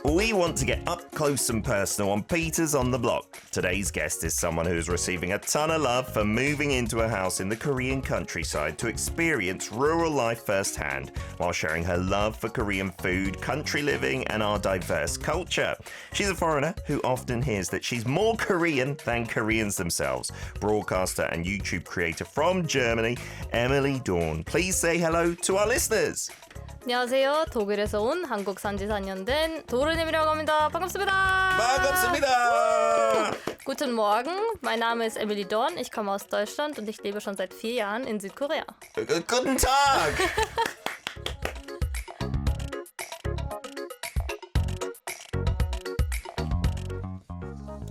We want to get up close and personal on Peters on the Block. Today's guest is someone who's receiving a ton of love for moving into a house in the Korean countryside to experience rural life firsthand while sharing her love for Korean food, country living, and our diverse culture. She's a foreigner who often hears that she's more Korean than Koreans themselves. Broadcaster and YouTube creator from Germany, Emilie Dorn. Please say hello to our listeners. 안녕하세요. 독일에서 온 한국 산지 4년 된 도른 에밀이라고 합니다. 반갑습니다. 반갑습니다. Guten Morgen, mein Name ist Emilie Dorn. Ich komme aus Deutschland und ich lebe schon seit 4 Jahren in Südkorea. Guten Tag.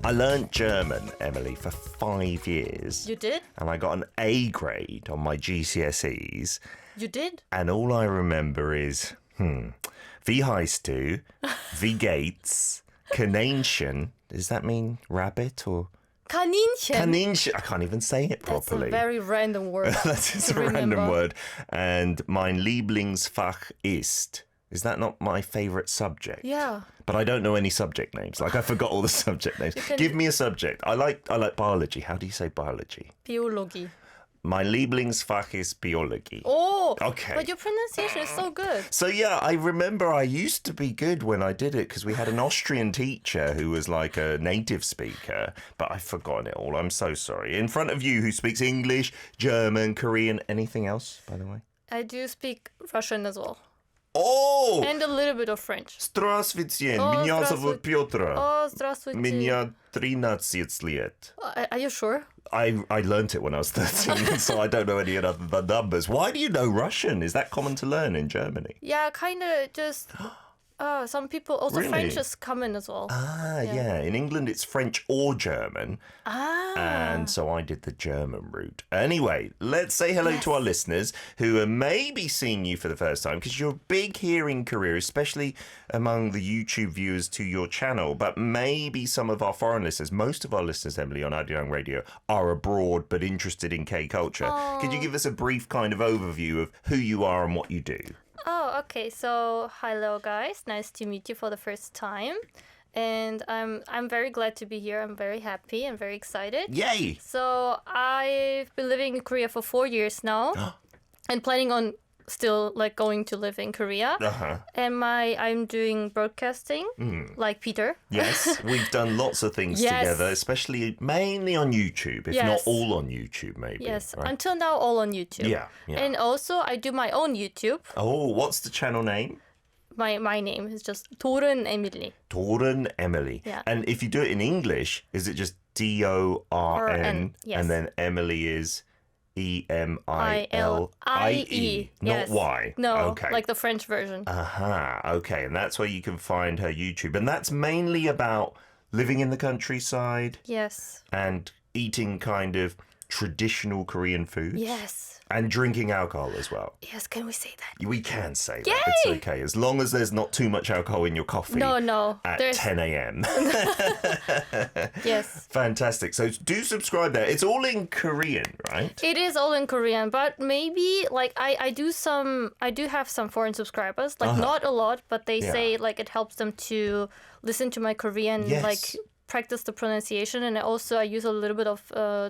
I learned German, Emily, for 5 years. You did? And I got an A grade on my GCSEs. You did? And all I remember is, wie heißt du? Wie geht's? Kaninchen. Does that mean rabbit or? Kaninchen. Kaninchen. I can't even say it properly. That's a very random word. That's a random word. And mein Lieblingsfach ist. Is that not my favourite subject? Yeah. But I don't know any subject names. Like I forgot all the subject names. Give me a subject. I like biology. How do you say biology? Biologie. Mein Lieblingsfach ist Biologie. Oh, okay. But your pronunciation is so good. So yeah, I remember I used to be good when I did it because we had an Austrian teacher who was like a native speaker, but I've forgotten it all. I'm so sorry. In front of you, who speaks English, German, Korean, anything else, by the way? I do speak Russian as well. Oh! And a little bit of French. Здравствуйте, меня зовут Петр. Oh, здравствуйте. Меня 13 лет. Are you sure? I learnt it when I was 13, so I don't know any other the numbers. Why do you know Russian? Is that common to learn in Germany? Yeah, kind of just... some people... Also, Really? French is common as well. Yeah. In England, it's French or German. And so I did the German route. Anyway, let's say hello to our listeners who are maybe seeing you for the first time because you're big here in Korea, especially among the YouTube viewers to your channel. But maybe some of our foreign listeners, most of our listeners, Emily, on ARIRANG Radio, are abroad but interested in K-culture. Could you give us a brief kind of overview of who you are and what you do? Oh, okay. So, hello, guys. Nice to meet you for the first time. And I'm very glad to be here. I'm very happy and very excited. Yay! So, I've been living in Korea for 4 years now and planning on still like going to live in Korea. And I'm doing broadcasting like Peter. Yes, we've done lots of things together, especially mainly on YouTube, if not all on YouTube maybe. Yes, right? until now all on YouTube. Yeah. And also I do my own YouTube. Oh, what's the channel name? My name is just Dorn Emilie. Dorn Emilie. Yeah. And if you do it in English, is it just DORN? Yes. And then Emily is EMILIE, not yes. Y. No, okay. like the French version. Okay. And that's where you can find her YouTube. And that's mainly about living in the countryside. Yes. And eating kind of traditional Korean food. Yes. And drinking alcohol as well. Yes, can we say that? We can say that. Yay! It's okay. As long as there's not too much alcohol in your coffee No. at There's... 10 a.m. Yes. Fantastic. So do subscribe there. It's all in Korean, right? It is all in Korean, but maybe like I do have some foreign subscribers, like not a lot, but they say like it helps them to listen to my Korean, like practice the pronunciation, and also I use a little bit of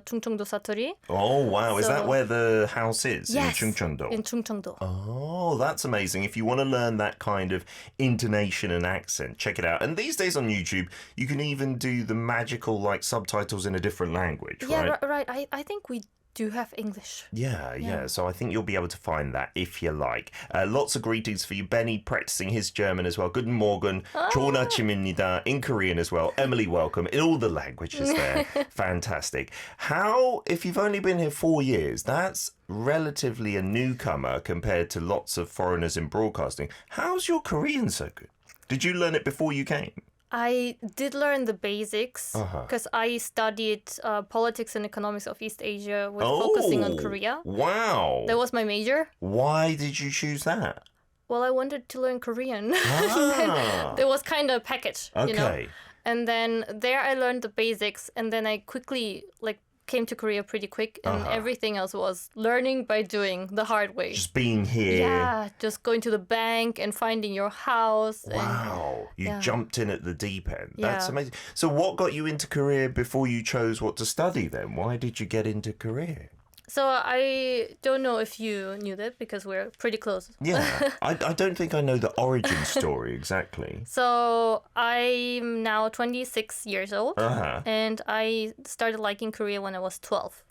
충청도 사투리. Oh wow, is that where the house is? Yes, in Chungcheongdo? in Chungcheongdo. Oh, that's amazing. If you want to learn that kind of intonation and accent, check it out. And these days on YouTube, you can even do the magical like subtitles in a different language, right? Yeah, right. I think we do have English. Yeah. So I think you'll be able to find that if you like. Lots of greetings for you. Benny practicing his German as well. Guten Morgen. 좋은 아침입니다. In Korean as well. Emily, welcome. In all the languages there. Fantastic. How, if you've only been here 4 years, that's relatively a newcomer compared to lots of foreigners in broadcasting. How's your Korean so good? Did you learn it before you came? I did learn the basics because I studied politics and economics of East Asia with focusing on Korea. Wow. That was my major. Why did you choose that? Well, I wanted to learn Korean. There was kind of a package, you know. And then there I learned the basics, and then I quickly like came to Korea pretty quick, and everything else was learning by doing the hard way. Just being here. Yeah, just going to the bank and finding your house. Wow, you jumped in at the deep end. That's Yeah. amazing. So what got you into Korea before you chose what to study then? Why did you get into Korea? So I don't know if you knew that because we're pretty close. Yeah, I don't think I know the origin story exactly. So I'm now 26 years old, Uh-huh. and I started liking Korea when I was 12.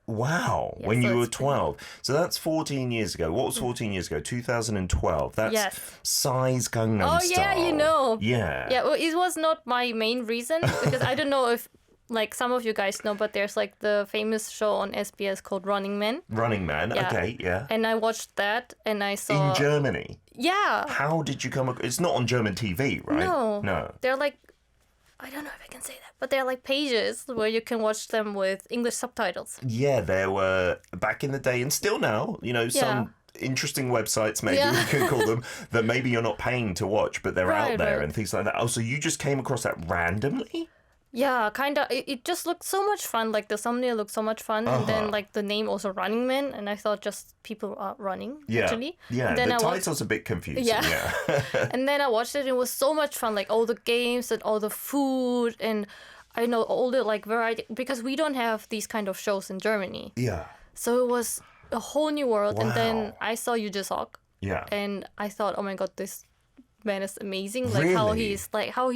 Wow, Yeah, when so you were it's been- 12. So that's 14 years ago. What was 14 years ago? 2012. That's Yes. size Gangnam Oh, Style. yeah, you know. Yeah. Yeah, well, it was not my main reason because I don't know if like some of you guys know, but there's like the famous show on SBS called Running Man. Running Man. Yeah. Okay, yeah. And I watched that and I saw In Germany. Yeah. How did you come across? It's not on German TV, right? No. No. They're like I don't know if I can say that, but they're like pages where you can watch them with English subtitles. Yeah, there were back in the day and still now, you know, some interesting websites, maybe Yeah. we can call them, that maybe you're not paying to watch, but they're out Right, there right. and things like that. Oh, so you just came across that randomly? Yeah, kind of. It just looked so much fun. Like the thumbnail looked so much fun, and then like the name also Running Man, and I thought just people are running actually. Yeah, And then the I watched- title's a bit confusing. Yeah. Yeah. And then I watched it. It was so much fun. Like all the games and all the food and I know all the like variety because we don't have these kind of shows in Germany. Yeah. So it was a whole new world. And then Wow. I saw Yoo Jae-suk, Yeah. and I thought, oh my god, this man is amazing. Like how Really?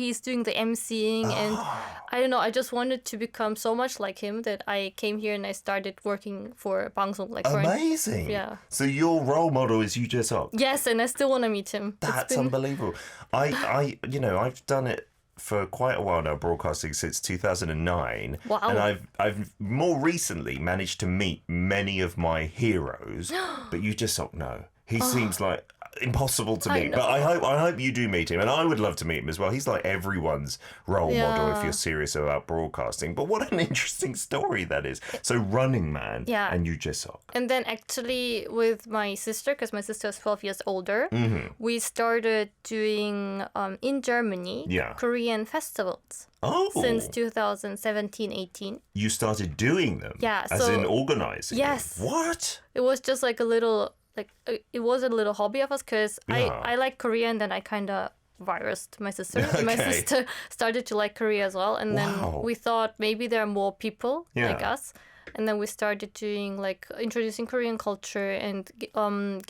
he's doing the emceeing and I don't know. I just wanted to become so much like him that I came here and I started working for 방송. Like for Amazing. Yeah. So your role model is Yoo Jae-suk. Yes, and I still want to meet him. That's unbelievable. You know, I've done it for quite a while now, broadcasting since 2009. Wow. And I've more recently managed to meet many of my heroes, but Yoo Jae-suk, no. He seems like impossible to I meet. But know. I hope you do meet him, and I would love to meet him as well. He's like everyone's role model if Yeah. you're serious about broadcasting. But what an interesting story that is. So Running Man Yeah. and Yoo Jae-suk. And then actually with my sister, because my sister is 12 years older, we started doing in Germany Yeah. Korean festivals Oh, since 2017-18. you started doing them? Yeah, As so- in organizing them? Yes. What? It was just like a little it was a little hobby of us because Yeah. I like Korea and then I kind of virused my sister. And my Okay. sister started to like Korea as well. And then Wow. we thought maybe there are more people like Yeah. us. And then we started doing like introducing Korean culture and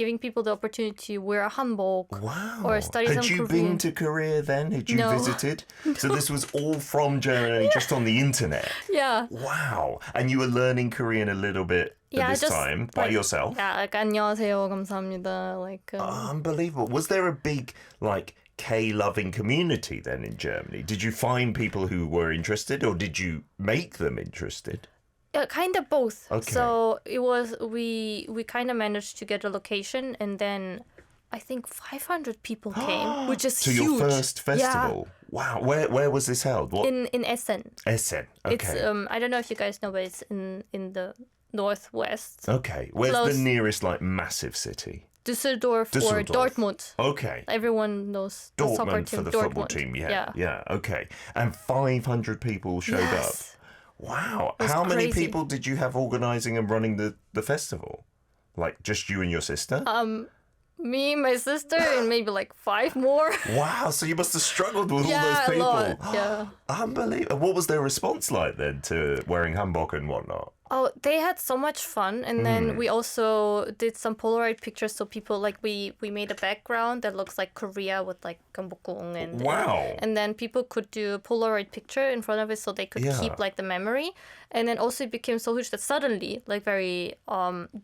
giving people the opportunity to wear a hanbok Wow. or study Had some you Korean. been to Korea then? Had you No. visited? So this was all from Germany, just on the internet. Yeah. Wow. And you were learning Korean a little bit at this just time by like, yourself? Yeah, like 안녕하세요, 감사합니다. Like Unbelievable. Was there a big, like, K-loving community then in Germany? Did you find people who were interested or did you make them interested? yeah, kind of both. Okay. So it was we kind of managed to get a location, and then I think 500 people came, which is To huge. your first festival? Wow. Where was this held? What? In Essen. Essen. Okay. It's I don't know if you guys know, but it's in the northwest. Okay. Where's close. the nearest, like, massive city? Düsseldorf or Düsseldorf. Dortmund. Okay. Everyone knows the soccer Dortmund team. for the Dortmund. football team. Yeah. Yeah. Okay. And 500 people showed up. Yes. Wow. was How many crazy. people did you have organising and running the festival? Like just you and your sister? Me, my sister, and maybe like 5 more. Wow. So you must have struggled with all Yeah, those a people. lot. Yeah. Unbelievable. What was their response like then to wearing hanbok and whatnot? Oh, they had so much fun, and then we also did some Polaroid pictures. So people like we made a background that looks like Korea with like gambokgung and Wow. and then people could do a Polaroid picture in front of it, so they could Yeah. keep like the memory. And then also it became so huge that suddenly, like very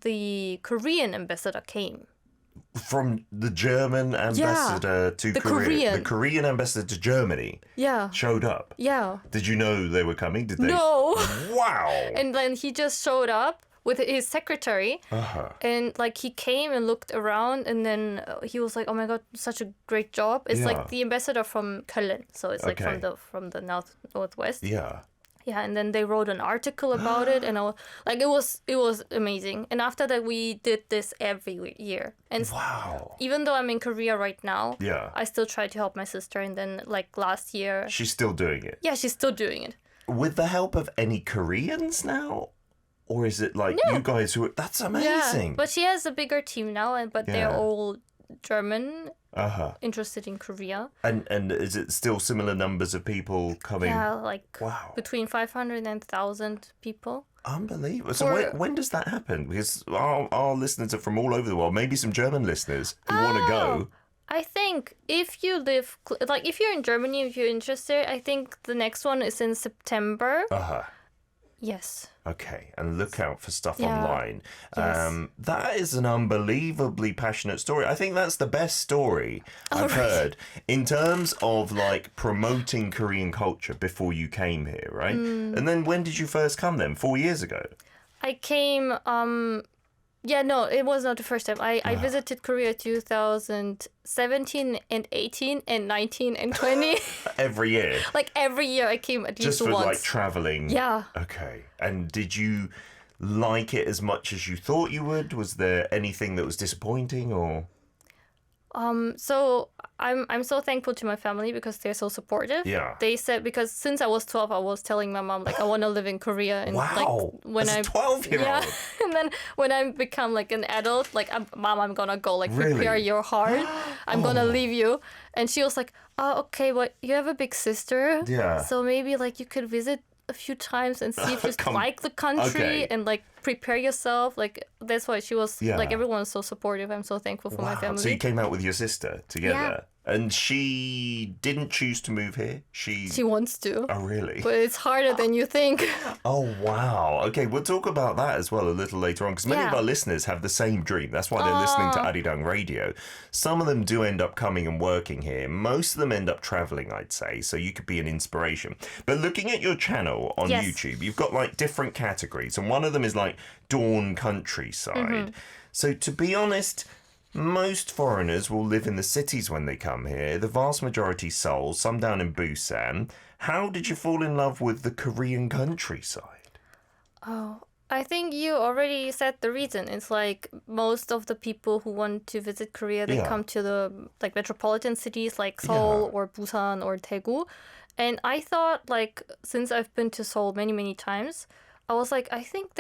the Korean ambassador came. From the German ambassador to the Korea. Korean. The Korean ambassador to Germany Yeah, showed up. yeah. Did you know they were coming? Did they? No. Wow. And then he just showed up with his secretary, and like he came and looked around, and then he was like, "Oh my god, such a great job!" It's Yeah. like the ambassador from Köln, so it's like Okay. from the northwest. Yeah. Yeah, and then they wrote an article about it, and I was, like it was amazing. And after that, we did this every year. And Wow. even though I'm in Korea right now, Yeah. I still try to help my sister. And then like last year, She's still doing it. yeah, she's still doing it. with the help of any Koreans now? Or is it like you guys who are... That's amazing. Yeah, but she has a bigger team now, but they're all German, interested in Korea. And is it still similar numbers of people coming? Yeah, like between 500 and 1,000 people. Unbelievable. So when does that happen? Because our listeners are from all over the world. Maybe some German listeners who want to go. I think if you live, like if you're in Germany, if you're interested, I think the next one is in September. Yes. Okay, and look out for stuff online. Yes. That is an unbelievably passionate story. I think that's the best story I've heard in terms of like promoting Korean culture before you came here, right? And then when did you first come then? 4 years ago? I came, no, it was not the first time. I visited Korea 2017 and 18 and 19 and 20. Every year? Like every year I came at least once. Just for once. like traveling? Yeah. Okay. And did you like it as much as you thought you would? Was there anything that was disappointing or? So I'm so thankful to my family because they're so supportive. Yeah. They said, because since I was 12, I was telling my mom, like, I want to live in Korea. And wow. like when As a 12-year-old. Yeah. And then when I become like an adult, like, Mom, I'm gonna go, like, really? prepare your heart. I'm gonna leave you. And she was like, oh, okay, but you have a big sister. Yeah. So maybe like you could visit a few times and see if you like the country and like prepare yourself. Like that's why she was like, everyone was so supportive. I'm so thankful for my family. So you came out with your sister together and she didn't choose to move here? She wants to. Oh, really? But it's harder than you think. Oh, wow. Okay, we'll talk about that as well a little later on because many of our listeners have the same dream. That's why they're listening to ARIRANG Radio. Some of them do end up coming and working here. Most of them end up traveling, I'd say, so you could be an inspiration. But looking at your channel on YouTube, you've got like different categories and one of them is like Dorn countryside. So to be honest, most foreigners will live in the cities when they come here. The vast majority Seoul, some down in Busan. How did you fall in love with the Korean countryside? Oh, I think you already said the reason. It's like most of the people who want to visit Korea, they come to the like metropolitan cities like Seoul or Busan or Daegu. And I thought, like, since I've been to Seoul many, many times, I was like, I think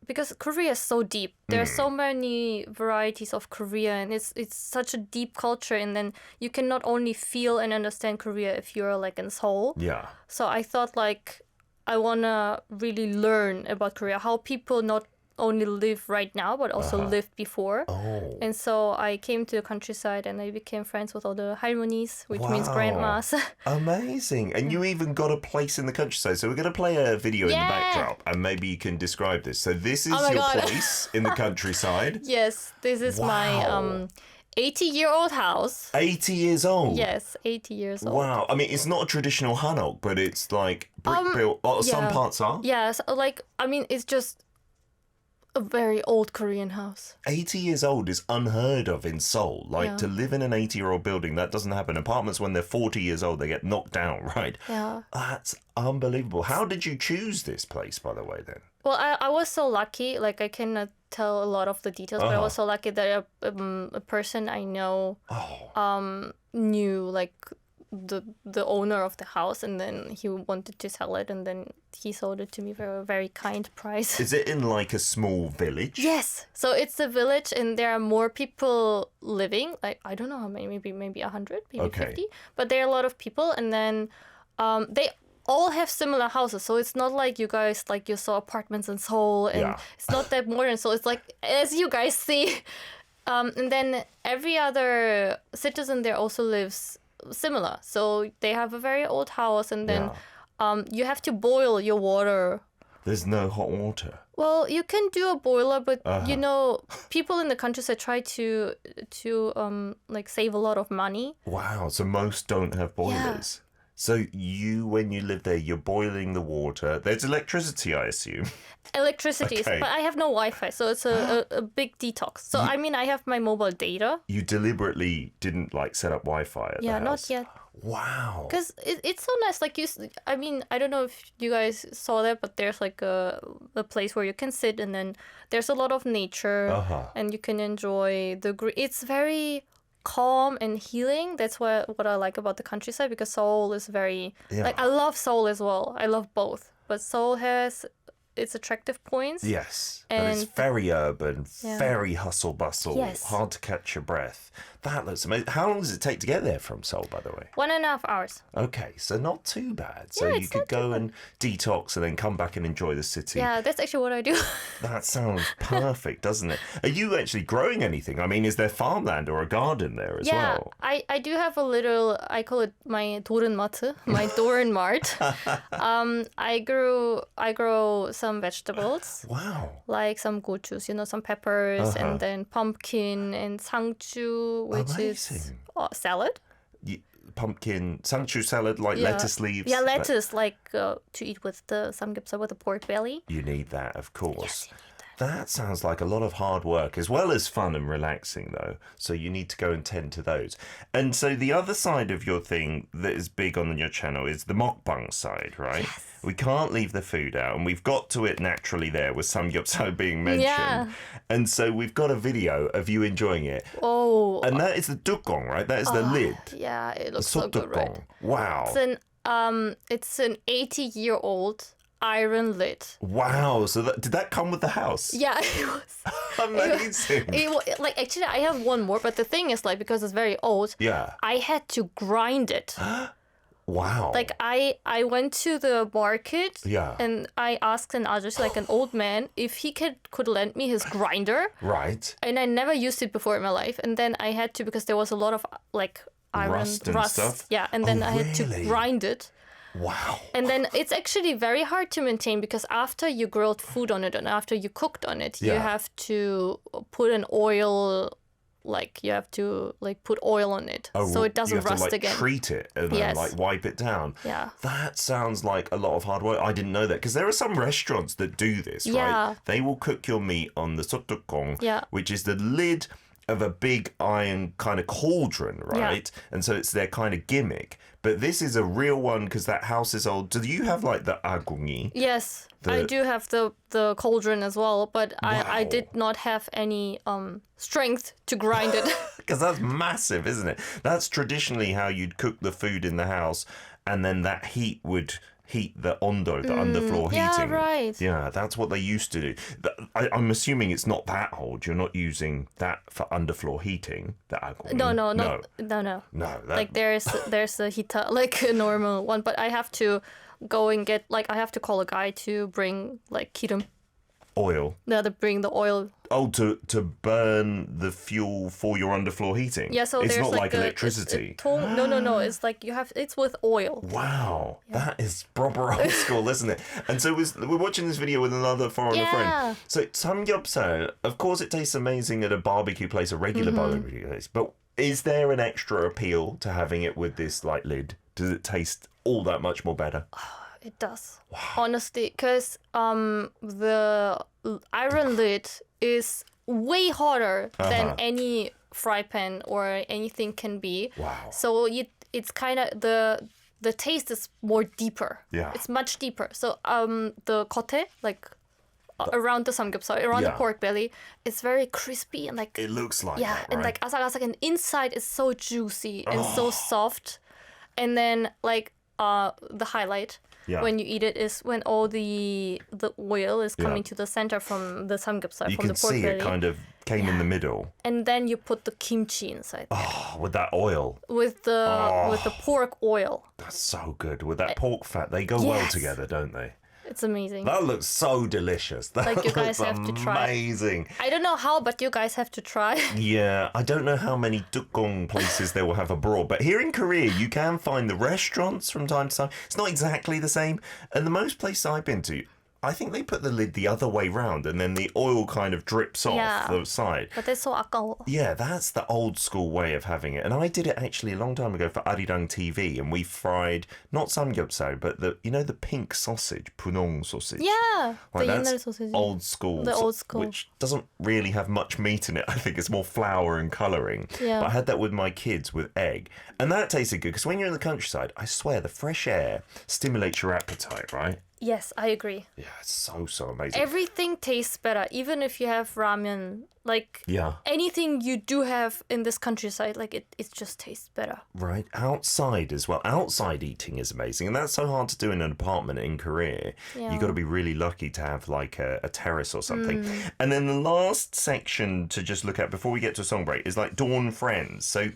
because Korea is so deep. There are so many varieties of Korea and it's such a deep culture. And then you can not only feel and understand Korea if you're like in Seoul. Yeah. So I thought like, I want to really learn about Korea, how people not only live right now, but also lived before. Oh. And so I came to the countryside and I became friends with all the 할머니es, which means grandmas. Amazing. And you even got a place in the countryside. So we're going to play a video in the backdrop and maybe you can describe this. So this is your place in the countryside. Yes, this is my 80-year-old house. 80 years old? Yes, 80 years old. Wow. I mean, it's not a traditional hanok, but it's like brick built. Well, some parts are. Yeah, so like, I mean, it's just a very old Korean house. 80 years old is unheard of in Seoul. Like, to live in an 80-year-old building, that doesn't happen. Apartments, when they're 40 years old, they get knocked down, right? Yeah. That's unbelievable. How did you choose this place, by the way, then? Well, I was so lucky. Like, I cannot tell a lot of the details, but I was so lucky that a person I know knew, like, the owner of the house, and then he wanted to sell it, and then he sold it to me for a very kind price. Is it in like a small village? Yes. So it's a village and there are more people living. Like, I don't know how many, maybe 100, maybe 50. But there are a lot of people, and then they all have similar houses. So it's not like you guys, like you saw apartments in Seoul, and it's not that modern. So it's like, as you guys see. And then every other citizen there also lives similar. So they have a very old house, and then you have to boil your water. There's no hot water. Well, you can do a boiler, but you know, people in the countryside try to like save a lot of money. Wow, so most don't have boilers. So when you live there, you're boiling the water. There's electricity, I assume. Electricity, but I have no Wi-Fi, so it's a big detox. So I mean, I have my mobile data. You deliberately didn't like set up Wi-Fi at the house? Not yet. Wow. Because it's so nice. Like I mean, I don't know if you guys saw that, but there's like a place where you can sit, and then there's a lot of nature, and you can enjoy it's very calm and healing. That's what I like about the countryside, because Seoul is very like, I love Seoul as well. I love both. but Seoul has its attractive points. Yes, and it's very urban, very hustle bustle, Yes. hard to catch your breath. That looks amazing. How long does it take to get there from Seoul, by the way? 1.5 hours. Okay, so not too bad. So Yeah, you it's could not too go bad. and detox and then come back and enjoy the city. Yeah, that's actually what I do. That sounds perfect, doesn't it? Are you actually growing anything? I mean, is there farmland or a garden there as Yeah, well? I do have a little, I call it my 도른마트, my Dorn Mart. I grow some vegetables. Wow. Like some gochus, some peppers, and then pumpkin and sangchu, which is Amazing. salad. Pumpkin, sangchu salad, like lettuce leaves. Yeah, lettuce, to eat with the samgyeopsal with the pork belly. You need that, of course. Yes, you need that. That sounds like a lot of hard work, as well as fun and relaxing, though. So you need to go and tend to those. And so the other side of your thing that is big on your channel is the mukbang side, right? Yes. We can't leave the food out, and we've got to it naturally with samgyeopsal being mentioned. Yeah. And so we've got a video of you enjoying it. Oh. And that is the tukong, right? That is the lid. Yeah, it looks The so good, right? sottukong. Wow. It's an 80-year-old iron lid. Wow. So did that come with the house? Yeah, it was. Amazing. Actually, I have one more, but the thing is, because it's very old, Yeah. I had to grind it. Wow. I went to the market, Yeah. and I asked an ajushi, an old man, if he could lend me his grinder. Right. And I never used it before in my life, and then I had to, because there was a lot of iron Rust and stuff? Yeah, and then I had to really? grind it. Wow. And then it's actually very hard to maintain, because after you grilled food on it and after you cooked on it, you Yeah. have to put an oil, you have to put oil on it so it doesn't you have rust to, again. treat it and then Yes. wipe it down. Yeah. That sounds like a lot of hard work. I didn't know that, because there are some restaurants that do this, Yeah. right? They will cook your meat on the sottukong, Yeah. which is the lid of a big iron kind of cauldron, right? And so it's their kind of gimmick. But this is a real one, because that house is old. Do you have the agungi? Yes, I do have the cauldron as well, but I Wow. did not have any strength to grind it. Because that's massive, isn't it? That's traditionally how you'd cook the food in the house, and then that heat would heat the ondo, the underfloor yeah, heating. right. Yeah, that's what they used to do. I'm assuming it's not that old. You're not using that for underfloor heating. The agungi. No. No. Like there's a heater, a normal one, but I have to go and get I have to call a guy to bring kirum. Oil. No, to bring the oil. Oh, to burn the fuel for your underfloor heating. Yeah, so it's there's not like a electricity. No. It's it's with oil. Wow, that is proper old school, isn't it? And so we're watching this video with another foreigner Yeah. friend. So samgyeopsal, of course, it tastes amazing at a barbecue place, a regular barbecue place. But is there an extra appeal to having it with this lid? Does it taste all that much more better? It does. Wow. Honestly, because the iron lid is way harder than any fry pan or anything can be. Wow. So it's kind of the taste is more deeper. Yeah. It's much deeper. So the kote, around the samgyeopsal, around the Yeah. pork belly, it's very crispy and It looks like yeah, that, and right? asak-asak, and inside is so juicy and so soft. And then the highlight Yeah. when you eat it is when all the oil is coming to the center from the samgyeopsal, You from can the pork see belly. it kind of came in the middle. And then you put the kimchi inside Oh, with that oil. with the pork oil. That's so good. With that pork fat, they go well Yes. together, don't they? It's amazing. That looks so delicious. That You guys looks have to try. amazing. I don't know how, but you guys have to try. Yeah, I don't know how many tukong places they will have abroad, but here in Korea, you can find the restaurants from time to time. It's not exactly the same. And the most places I've been to, I think they put the lid the other way round, and then the oil kind of drips off Yeah. the side. But it's so 아까워. Yeah, that's the old school way of having it. And I did it actually a long time ago for ARIRANG TV, and we fried not samgyeopsal, but the pink sausage, punong sausage. Yeah, Like, the that's 옛날 sausage. old school. The old school. Which doesn't really have much meat in it. I think it's more flour and colouring. Yeah. But I had that with my kids with egg. And that tasted good, because when you're in the countryside, I swear the fresh air stimulates your appetite, right? Yes, I agree. Yeah, it's so amazing. Everything tastes better, even if you have ramen. Like anything you do have in this countryside, like it just tastes better. Right, outside as well. Outside eating is amazing, and that's so hard to do in an apartment in Korea. Yeah. You got to be really lucky to have like a terrace or something. And then the last section to just look at before we get to a song break is like Dorn friends. So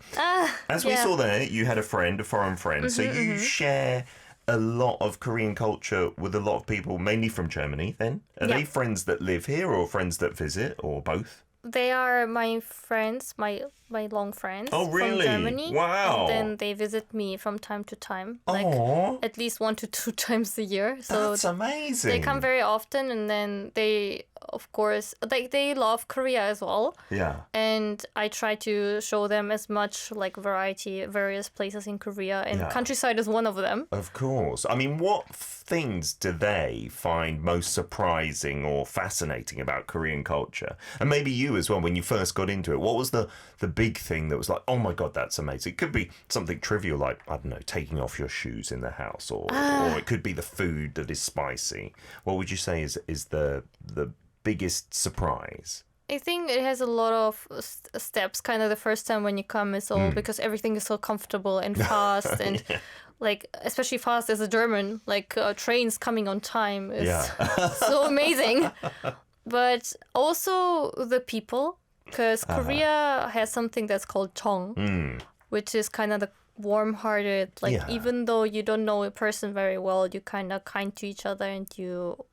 as we saw there, you had a foreign friend. So you share a lot of Korean culture with a lot of people, mainly from Germany then? Are they friends that live here or friends that visit or both? They are my friends, my long friends from Germany. Wow. And then they visit me from time to time. Like Aww. at least 1 to 2 times a year. So that's amazing. They come very often, and then they, of course, they love Korea as well. Yeah. And I try to show them as much like various places in Korea, and countryside is one of them. Of course. I mean, what things do they find most surprising or fascinating about Korean culture? And maybe you as well, when you first got into it, what was the big thing that was like, oh my God, that's amazing? It could be something trivial like, I don't know, taking off your shoes in the house, or it could be the food that is spicy. What would you say is the biggest surprise? I think it has a lot of steps. Kind of the first time when you come is all because everything is so comfortable and fast and like especially fast as a German, like trains coming on time is so amazing. But also the people, because Korea has something that's called 정, which is kind of the warm-hearted. Like even though you don't know a person very well, you kind of kind to each other, and you,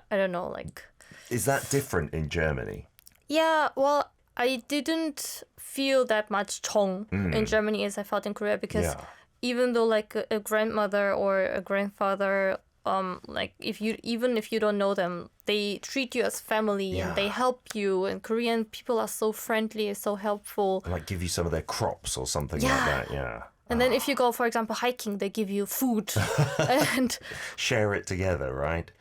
I don't know, like. Is that different in Germany? Yeah, well, I didn't feel that much 정 in Germany as I felt in Korea, because even though like a grandmother or a grandfather, like if you don't know them, they treat you as family and they help you. And Korean people are so friendly, so helpful. Like give you some of their crops or something like that. Yeah. And then if you go, for example, hiking, they give you food and share it together, right?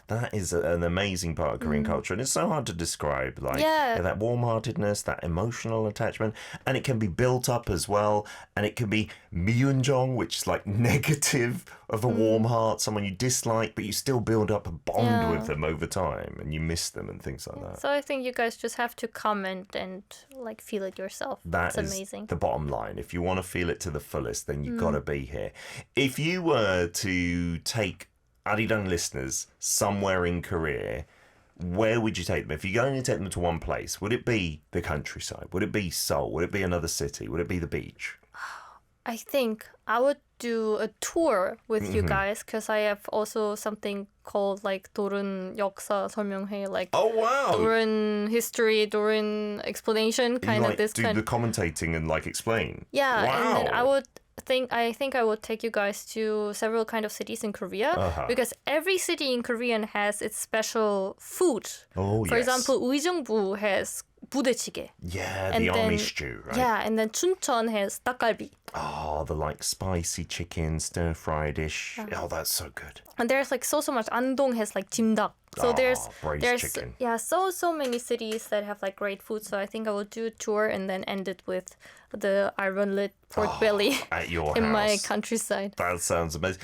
That is an amazing part of Korean culture, and it's so hard to describe, like that warm-heartedness, that emotional attachment, and it can be built up as well, and it can be 미운정, which is like negative of a warm heart, someone you dislike, but you still build up a bond with them over time, and you miss them and things like that. So I think you guys just have to comment and like feel it yourself. That's amazing. The bottom line. If you want to feel it to the fullest, then you've got to be here. If you were to take ARIRANG listeners somewhere in Korea, where would you take them? If you're going to take them to one place, would it be the countryside? Would it be Seoul? Would it be another city? Would it be the beach? I think I would do a tour with you guys, because I have also something called like Dorn 역사 설명회, like Dorn history, Dorn explanation, kind of this kind. Do the commentating and like explain. Yeah, and then I think I would take you guys to several kind of cities in Korea, because every city in Korean has its special food. For example, 의정부 has 부대찌개. Yeah, and the army stew, right? Yeah, and then Chuncheon has 닭갈비. Oh, the like spicy chicken, stir-fried dish. Oh, that's so good. And there's like so much. Andong has like jimdak. So there's chicken. so many cities that have like great food. So I think I will do a tour and then end it with the iron-lit pork belly at your in house. my countryside. That sounds amazing.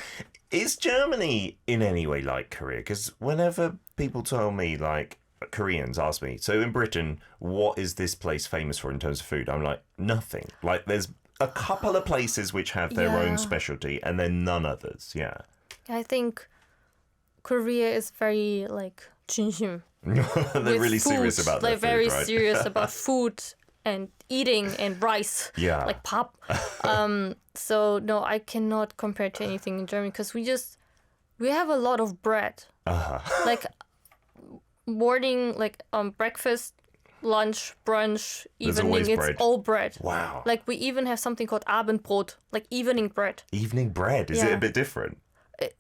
Is Germany in any way like Korea? Because whenever people tell me, like Koreans ask me, so in Britain, what is this place famous for in terms of food? I'm like, nothing. Like there's a couple of places which have their own specialty, and then none others. Yeah. I think Korea is very like 진심. They're really serious about their like food, very right? serious about food and eating and rice. Yeah. Like pop. So no, I cannot compare to anything in Germany, because we have a lot of bread. Like morning, like breakfast, lunch, brunch, evening, it's bread. all bread. Wow. Like we even have something called Abendbrot, like evening bread. Evening bread? Is it a bit different?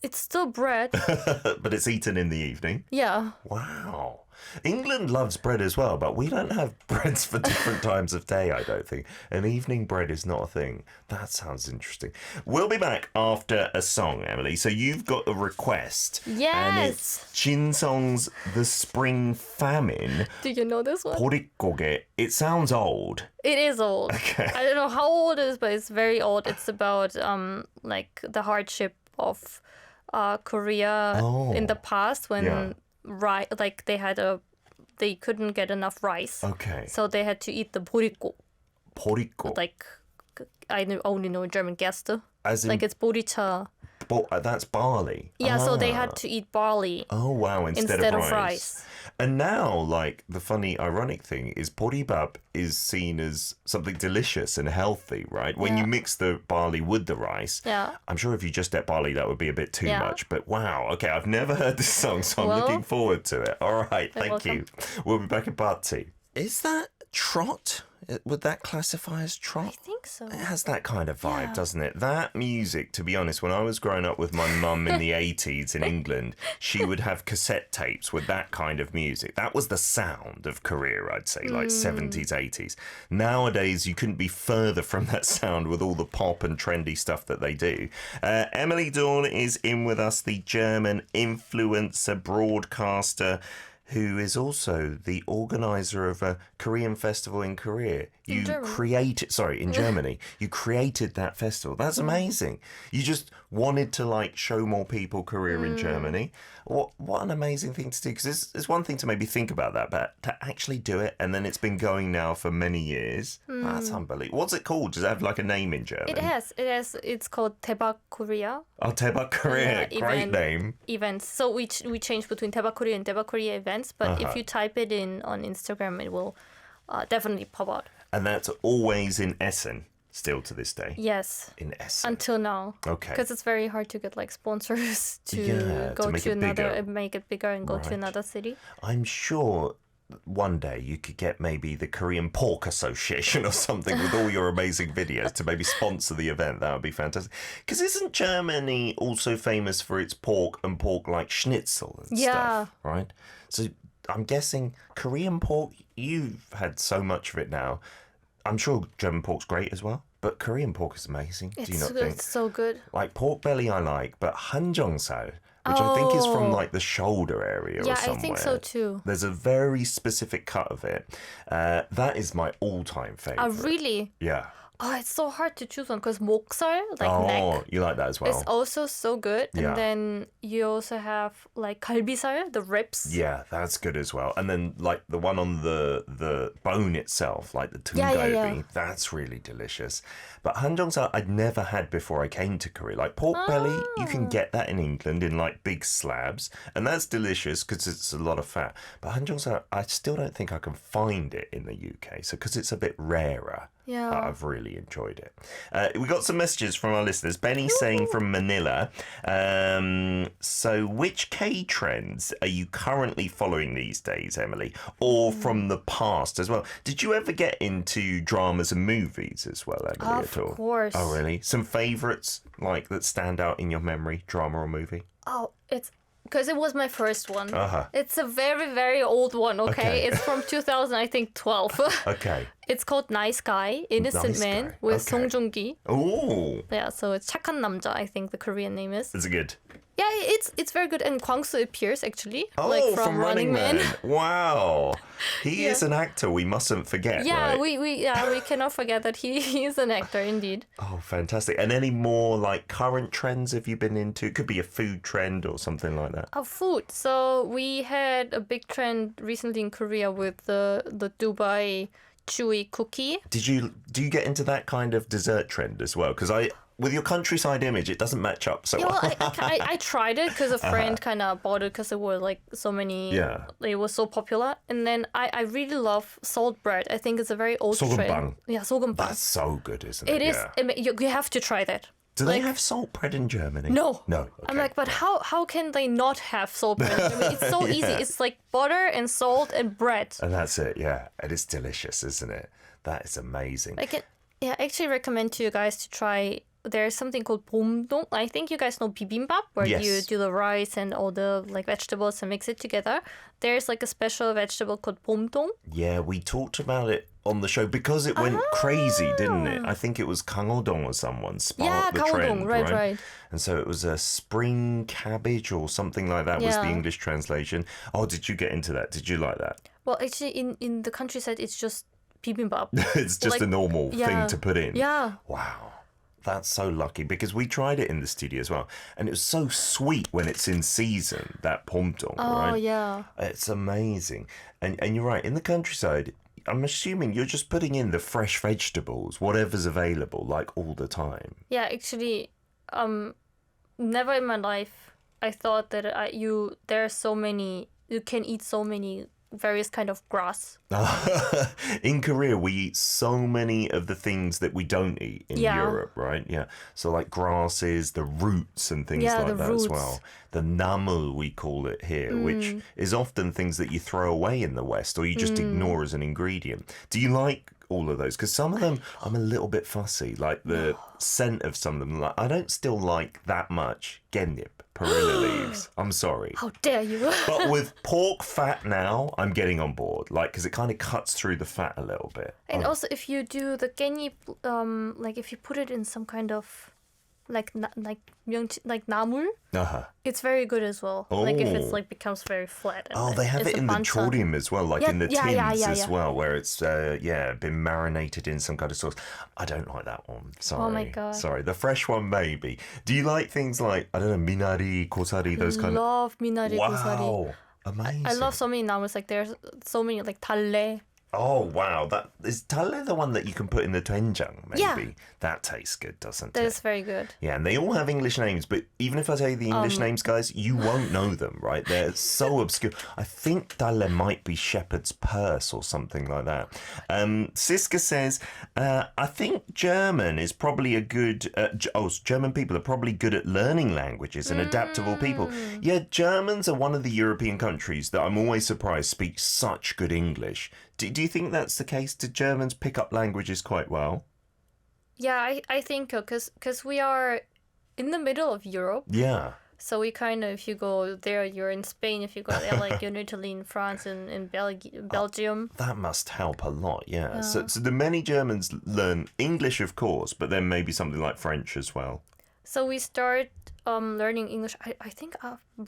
It's still bread. But it's eaten in the evening? Yeah. Wow. England loves bread as well, but we don't have breads for different times of day, I don't think. An evening bread is not a thing. That sounds interesting. We'll be back after a song, Emily. So you've got a request. Yes. And it's Jin Song's The Spring Famine. Do you know this one? 보릿고개. It sounds old. It is old. Okay. I don't know how old it is, but it's very old. It's about like the hardship of Korea in the past when they couldn't get enough rice. Okay. So they had to eat the 보리고. 보리고. Like I only know German Gerste. As in, like it's 보리차. That's barley. Yeah, so they had to eat barley. Oh wow! Instead of rice. And now, like the funny, ironic thing is, boribap is seen as something delicious and healthy, right? When you mix the barley with the rice. Yeah. I'm sure if you just ate barley, that would be a bit too much. But wow, okay, I've never heard this song, so I'm looking forward to it. All right, thank you. We'll be back in part 2. Is that trot? Would that classify as trot? I think so. It has that kind of vibe, doesn't it? That music, to be honest, when I was growing up with my mum in the 80s in England, she would have cassette tapes with that kind of music. That was the sound of Korea, I'd say, like 70s, 80s. Nowadays, you couldn't be further from that sound with all the pop and trendy stuff that they do. Emilie Dorn is in with us, the German influencer, broadcaster, who is also the organizer of a Korean festival in Korea. In Germany. You created that festival. That's amazing. You just wanted to like show more people Korea in Germany. What an amazing thing to do. Because it's one thing to maybe think about that, but to actually do it, and then it's been going now for many years. That's unbelievable. What's it called? Does it have like a name in German? It has. It's called 대박 Korea. Oh, 대박 Korea. Great name. Events. So we change between 대박 Korea and 대박 Korea events, but if you type it in on Instagram, it will definitely pop out. And that's always in Essen, still to this day. Yes. In Essen. Until now. Okay. Because it's very hard to get like sponsors to go to another, make it bigger and go to another city. I'm sure one day you could get maybe the Korean Pork Association or something with all your amazing videos to maybe sponsor the event. That would be fantastic. Because isn't Germany also famous for its pork and pork-like schnitzel and stuff, right? So I'm guessing Korean pork, you've had so much of it now. I'm sure German pork's great as well, but Korean pork is amazing. Do you not think? It's so good. Like pork belly I like, but hanjeongsal, which I think is from like the shoulder area or somewhere. Yeah, I think so too. There's a very specific cut of it. That is my all-time favorite. Oh, really? Yeah. Oh, it's so hard to choose one because 목살, like neck. Oh, you like that as well? It's also so good. Yeah. And then you also have like 갈비살, the ribs. Yeah, that's good as well. And then like the one on the bone itself, like the tungobi, that's really delicious. But hanjeongsal I'd never had before I came to Korea. Like pork belly, you can get that in England in like big slabs, and that's delicious because it's a lot of fat. But hanjeongsal, I still don't think I can find it in the UK. So because it's a bit rarer. Yeah. I've really enjoyed it. We got some messages from our listeners. Benny saying from Manila, so which K-trends are you currently following these days, Emilie? Or from the past as well? Did you ever get into dramas and movies as well, Emilie, at all? Of course. Oh, really? Some favourites like that stand out in your memory, drama or movie? Oh, it's... Because it was my first one. Uh-huh. It's a very, very old one, okay? It's from 2012. Okay. It's called Nice Guy, Innocent Nice Man, Guy. with Okay. Song Joong-ki. Oh. Yeah, so it's 착한 남자, I think the Korean name is. Is it good? Yeah, it's very good. And Kwang-soo appears, actually. Oh, like from Running Man. Wow. He is an actor we mustn't forget, yeah, right? we cannot forget that he is an actor, indeed. Oh, fantastic. And any more like current trends have you been into? Could be a food trend or something like that. Oh, food. So we had a big trend recently in Korea with the Dubai chewy cookie. Do you get into that kind of dessert trend as well? Because with your countryside image, it doesn't match up so well. I tried it because a friend kind of bought it because there were like so many. Yeah. It was so popular, and then I really love salt bread. I think it's a very old trend. 소금빵. Yeah, 소금빵. That's so good, isn't it? It is. Yeah. I mean, you have to try that. Do they have salt bread in Germany? No. No. Okay. I'm like, but how can they not have salt bread? I mean, it's so easy. It's like butter and salt and bread. And that's it, yeah. And it's delicious, isn't it? That is amazing. I actually recommend to you guys to try. There's something called 봄동. I think you guys know bibimbap, where you do the rice and all the like vegetables and mix it together. There's like a special vegetable called 봄동. Yeah, we talked about it on the show because it went crazy, didn't it? I think it was 강호동 or someone sparked the trend, right. And so it was a spring cabbage or something like that was the English translation. Oh, did you get into that? Did you like that? Well, actually, in the countryside, it's just bibimbap. It's just like, a normal thing to put in. Yeah. Wow. That's so lucky because we tried it in the studio as well. And it was so sweet when it's in season, that pomdong, right? Oh, yeah. It's amazing. And you're right, in the countryside, I'm assuming you're just putting in the fresh vegetables, whatever's available, like all the time. Yeah, actually, never in my life I thought that there are so many, you can eat so many various kind of grass. In Korea, we eat so many of the things that we don't eat in Europe, right? Yeah. So like grasses, the roots and things like that roots. as well. The namu, we call it here, which is often things that you throw away in the West or you just ignore as an ingredient. Do you like all of those? Because some of them, I'm a little bit fussy. Like the scent of some of them, like, I don't still like that much genip. Perilla leaves. I'm sorry. How dare you? But with pork fat now, I'm getting on board. Like, because it kind of cuts through the fat a little bit. And also, if you do the genip, like if you put it in some kind of like 나물, it's very good as well. Oh. Like if it's like becomes very flat. And they have it in the chorium as well, like in the tins as well, where it's been marinated in some kind of sauce. I don't like that one. Sorry. Oh my God. Sorry. The fresh one maybe. Do you like things like, I don't know, minari, kosari, those kind of? Love minari, kosari. Wow. Amazing. I love so many namus. Like there's so many like 달래. Oh, wow. That is 달래 the one that you can put in the doenjang, maybe? Yeah. That tastes good, doesn't That it? is very good. Yeah, and they all have English names, but even if I tell you the English names, guys, you won't know them, right? They're so obscure. I think 달래 might be shepherd's purse or something like that. Siska says, I think German is probably a good... German people are probably good at learning languages and adaptable people. Yeah, Germans are one of the European countries that I'm always surprised speak such good English. Do you think that's the case? Do Germans pick up languages quite well? Yeah, I think because we are in the middle of Europe. Yeah. So we kind of, if you go there, you're in Spain. If you go there, like you're in Italy, in France, and in Belgium. That must help a lot, yeah. So do many Germans learn English, of course, but then maybe something like French as well? So we start learning English. I think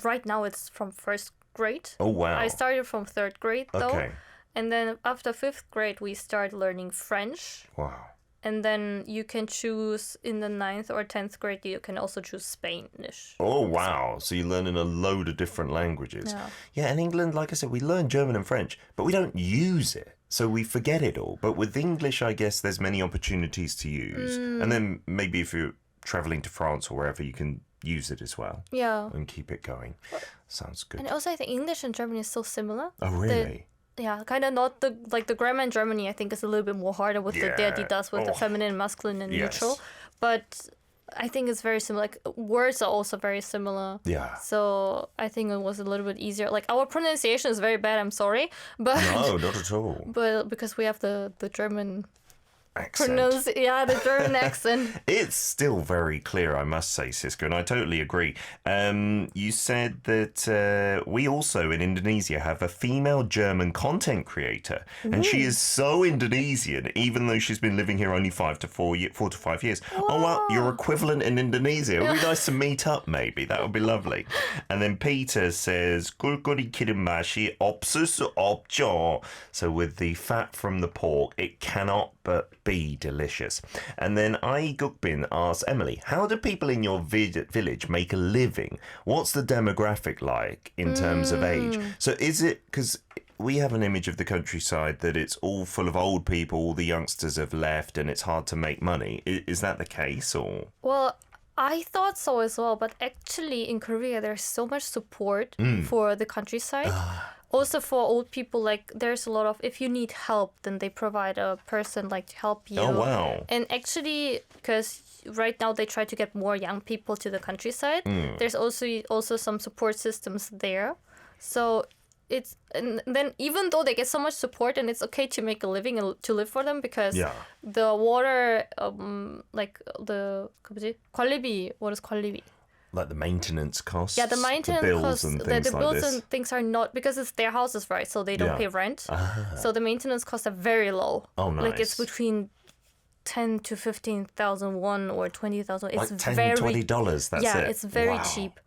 right now it's from first grade. Oh, wow. I started from third grade, though. Okay. And then after fifth grade, we start learning French. Wow. And then you can choose in the 9th or 10th grade, you can also choose Spanish. Oh, wow. So you're learning a load of different languages. Yeah, in England, like I said, we learn German and French, but we don't use it. So we forget it all. But with English, I guess there's many opportunities to use. And then maybe if you're traveling to France or wherever, you can use it as well. Yeah. And keep it going. Sounds good. And also, I think English and German is so similar. Oh, really? Yeah, kind of not the grammar in Germany. I think is a little bit more harder with the der, die, das, with the feminine, masculine, and neutral. But I think it's very similar. Like words are also very similar. Yeah. So I think it was a little bit easier. Like our pronunciation is very bad. I'm sorry, but No, not at all. But because we have the German Accent. the German accent. It's still very clear, I must say, Siska, and I totally agree. You said that we also in Indonesia have a female German content creator, and she is so Indonesian, even though she's been living here only 4 to 5 years. Wow. Oh, well, your equivalent in Indonesia. It would be nice to meet up, maybe. That would be lovely. And then Peter says, 꿀꿀이 기름 맛이 없을 수 없죠. So with the fat from the pork, it cannot but be delicious. And then Ai Gukbin asks Emily, how do people in your village make a living? What's the demographic like in terms of age? So is it, because we have an image of the countryside that it's all full of old people, all the youngsters have left and it's hard to make money. Is that the case or? Well, I thought so as well, but actually in Korea there's so much support for the countryside. Also for old people, like there's a lot of, if you need help, then they provide a person like to help you. Oh, wow. And actually, because right now they try to get more young people to the countryside, there's also some support systems there. So it's, and then even though they get so much support and it's okay to make a living and to live for them because the water, like the, 관리비, what is 관리비? Like the maintenance costs? Yeah, the maintenance the bills costs, and the things bills like this. and things are not, because it's their houses, right? So they don't pay rent. So the maintenance costs are very low. Oh, nice. Like it's between 10 to 15,000 won or 20,000. It's like $10, very, $20, that's it? Yeah, it's very cheap.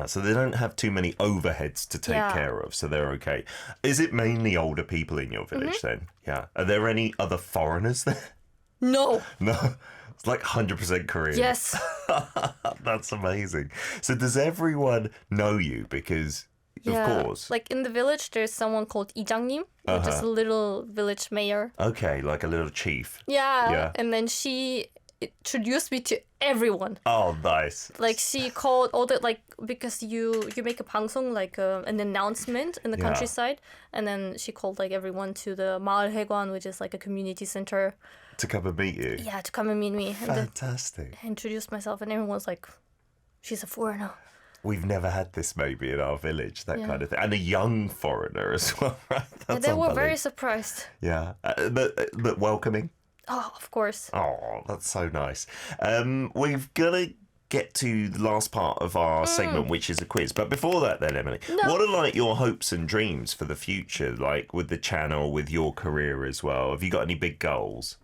So they don't have too many overheads to take care of, so they're okay. Is it mainly older people in your village then? Yeah. Are there any other foreigners there? No. No. It's like 100% Korean. Yes. That's amazing. So does everyone know you? Because, of course. Like in the village, there's someone called 이장님, which is a little village mayor. Okay, like a little chief. Yeah. And then she introduced me to everyone. Oh, nice. Like she called all the, like, because you make a 방송, like an announcement in the countryside, and then she called like everyone to the 마을회관, which is like a community center. To come and meet you? Yeah, to come and meet me. Fantastic. I introduced myself and everyone was like, she's a foreigner. We've never had this maybe in our village, that kind of thing. And a young foreigner as well, right? That's They were very surprised. Yeah. But welcoming? Oh, of course. Oh, that's so nice. We're going to get to the last part of our segment, which is a quiz. But before that then, Emily, what are like your hopes and dreams for the future, like with the channel, with your career as well? Have you got any big goals?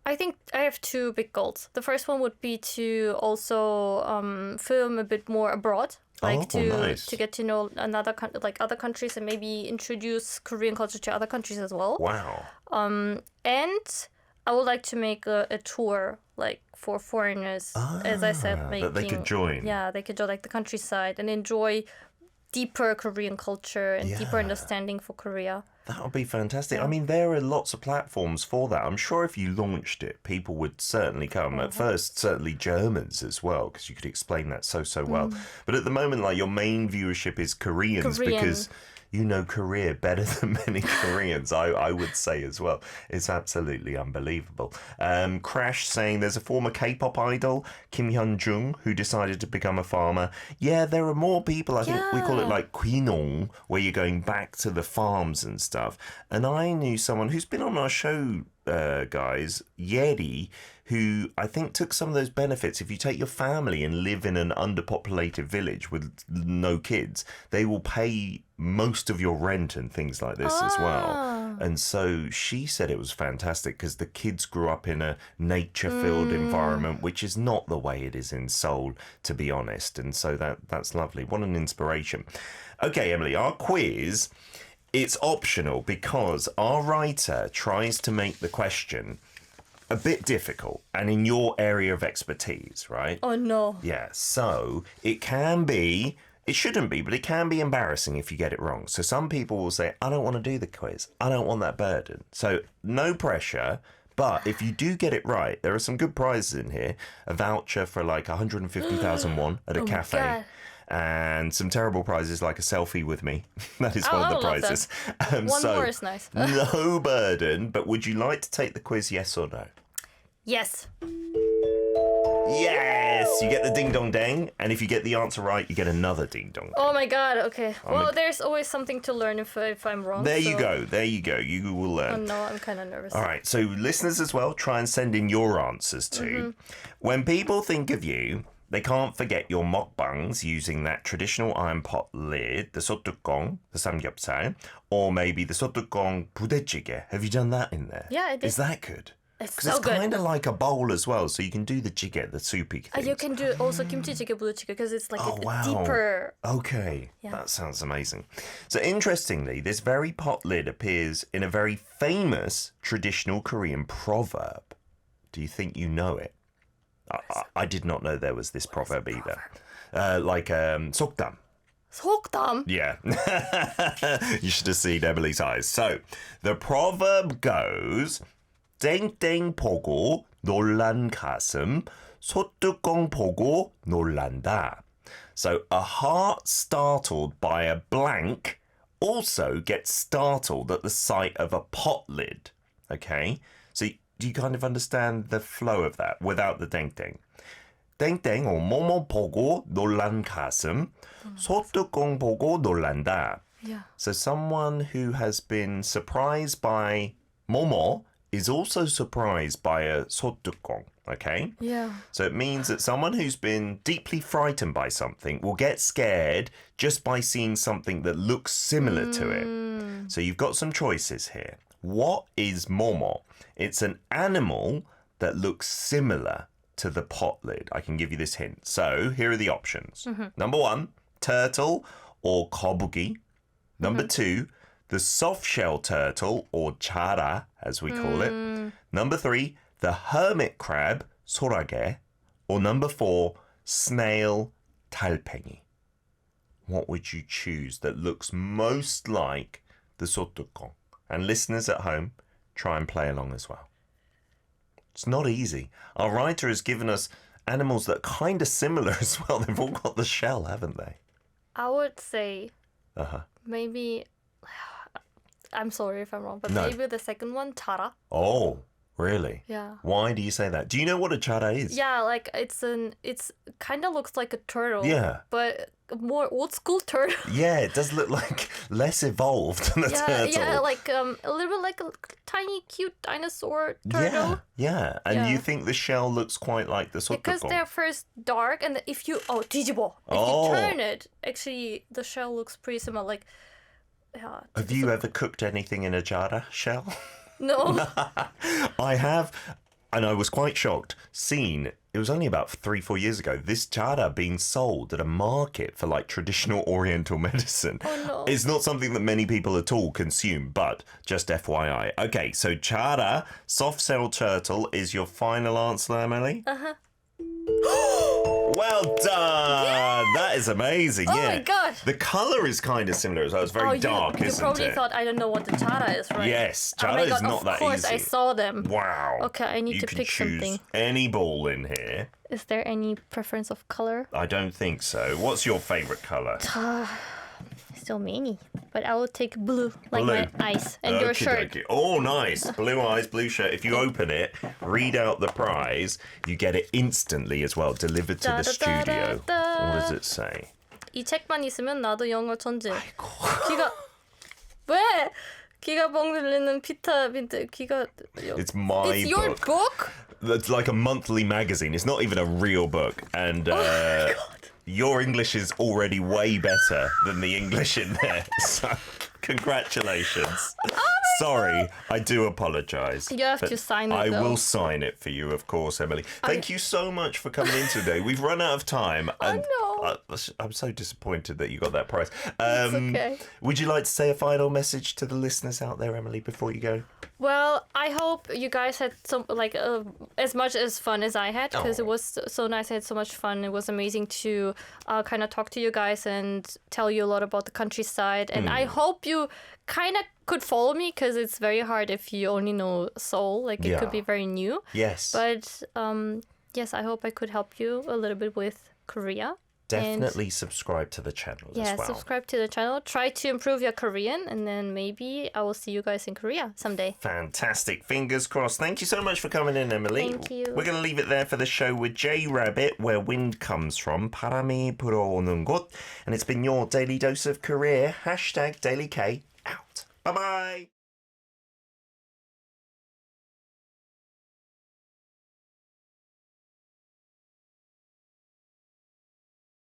I think I have two big goals. The first one would be to also film a bit more abroad, like to get to know other countries and maybe introduce Korean culture to other countries as well. Wow. And I would like to make a tour like for foreigners, as I said, that they could join. Yeah, they could join like the countryside and enjoy deeper Korean culture and deeper understanding for Korea. That would be fantastic. I mean, there are lots of platforms for that. I'm sure if you launched it, people would certainly come. At first, certainly Germans as well, because you could explain that so well. But at the moment, like your main viewership is Koreans because you know Korea better than many Koreans, I would say as well. It's absolutely unbelievable. Crash saying there's a former K-pop idol, Kim Hyun-jung, who decided to become a farmer. Yeah, there are more people. I think we call it like Kwinong, where you're going back to the farms and stuff. And I knew someone who's been on our show, guys, Yeri, who I think took some of those benefits. If you take your family and live in an underpopulated village with no kids, they will pay most of your rent and things like this as well. And so she said it was fantastic because the kids grew up in a nature-filled environment, which is not the way it is in Seoul, to be honest. And so that's lovely. What an inspiration. Okay, Emily, our quiz, it's optional because our writer tries to make the question a bit difficult and in your area of expertise, right? Oh, no. Yeah, so it shouldn't be, but it can be embarrassing if you get it wrong. So some people will say, I don't want to do the quiz. I don't want that burden. So no pressure. But if you do get it right, there are some good prizes in here. A voucher for like 150,000 won at a cafe. God. And some terrible prizes like a selfie with me. That is one of the prizes. One more is nice. No burden, but would you like to take the quiz, yes or no? Yes. Yes! You get the ding dong dang, and if you get the answer right, you get another ding dong dang. Oh my god, okay. Well, there's always something to learn if I'm wrong. There you go. You will learn. Oh no, I'm kind of nervous. All right, so listeners as well, try and send in your answers too. When people think of you, they can't forget your mukbangs using that traditional iron pot lid, the 소뚜껑, the samgyeopsal, or maybe the 소뚜껑 부대찌개. Have you done that in there? Yeah, I did. Is that good? It's Because so it's good. kind of like a bowl as well, so you can do the jjigae, the soupy things. You can do also kimchi jjigae, budae because it's like wow. a deeper. Okay, Yeah. that sounds amazing. So interestingly, this very pot lid appears in a very famous traditional Korean proverb. Do you think you know it? I did not know there was this proverb either. 속담. 속담. Yeah. You should have seen Emily's eyes. So, the proverb goes, 땡땡 보고 놀란 가슴, 소뚜껑 보고 놀란다. So, a heart startled by a blank also gets startled at the sight of a pot lid. Okay? So, do you kind of understand the flow of that without the 땡땡? 땡땡 or 뭐뭐 보고 놀란 가슴, 소뚜껑 보고 놀란다. Yeah. So someone who has been surprised by 뭐뭐 is also surprised by a 소뚜껑, okay? Yeah. So it means that someone who's been deeply frightened by something will get scared just by seeing something that looks similar to it. So you've got some choices here. What is 뭐뭐? It's an animal that looks similar to the pot lid. I can give you this hint. So here are the options. Number 1, turtle or 거북이. Number 2, the soft shell turtle or chara, as we call it. Number 3, the hermit crab, 소라게, or number 4, snail, 달팽이. What would you choose that looks most like the 소뚜껑? And listeners at home, try and play along as well. It's not easy. Our writer has given us animals that are kind of similar as well. They've all got the shell, haven't they? I would say maybe, I'm sorry if I'm wrong, but maybe the second one, chara. Oh, really? Yeah. Why do you say that? Do you know what a chara is? Yeah, like it's kind of looks like a turtle. Yeah. But more old school turtle. Yeah, it does look like less evolved than a turtle. Yeah, like a little bit like a tiny cute dinosaur turtle. Yeah. And you think the shell looks quite like the 소뚜껑? Because they're first dark, and if you 뒤집어, if you turn it, actually the shell looks pretty similar. Like, yeah. Have you ever cooked anything in a chara shell? No. I have, and I was quite shocked, seen, it was only about 3-4 years ago, this chara being sold at a market for like traditional oriental medicine. Oh no. It's not something that many people at all consume, but just FYI. Okay, so chara, soft-shell turtle, is your final answer, Emily? Uh-huh. Well done! Yeah! That is amazing, Oh my gosh! The colour is kind of similar as well. It's very dark, isn't it? You probably thought I don't know what the chara is, right? Yes, chara is not that easy. Of course, I saw them. Wow. Okay, I need to pick something. You can choose any ball in here. Is there any preference of color? I don't think so. What's your favourite colour? So many. But I will take blue, like Blue. my eyes. And your shirt. Oh, nice. Blue eyes, blue shirt. If you open it, read out the prize, you get it instantly as well, delivered to the studio. What does it say? 이 책만 있으면 나도 영어 천재. 귀가 왜? 귀가 뻥 들리는 피타 빈트 귀가. It's my book. It's your book? It's like a monthly magazine. It's not even a real book. And Oh my God. Your English is already way better than the English in there. So, congratulations. Sorry, I do apologise. You have to sign it, I though. will sign it for you, of course, Emily. Thank you so much for coming in today. We've run out of time. And I'm so disappointed that you got that prize. It's okay. Would you like to say a final message to the listeners out there, Emily, before you go? Well, I hope you guys had some as much as fun as I had, because it was so nice. I had so much fun. It was amazing to kind of talk to you guys and tell you a lot about the countryside. And I hope you kind of could follow me, because it's very hard if you only know Seoul. Like it could be very new. Yes. But yes, I hope I could help you a little bit with Korea. Definitely subscribe to the channel as well. Yeah, subscribe to the channel. Try to improve your Korean, and then maybe I will see you guys in Korea someday. Fantastic. Fingers crossed. Thank you so much for coming in, Emily. Thank you. We're going to leave it there for the show with J Rabbit, Where Wind Comes From, 바람이 불어오는 곳. And it's been your daily dose of career. #DailyK out. Bye-bye.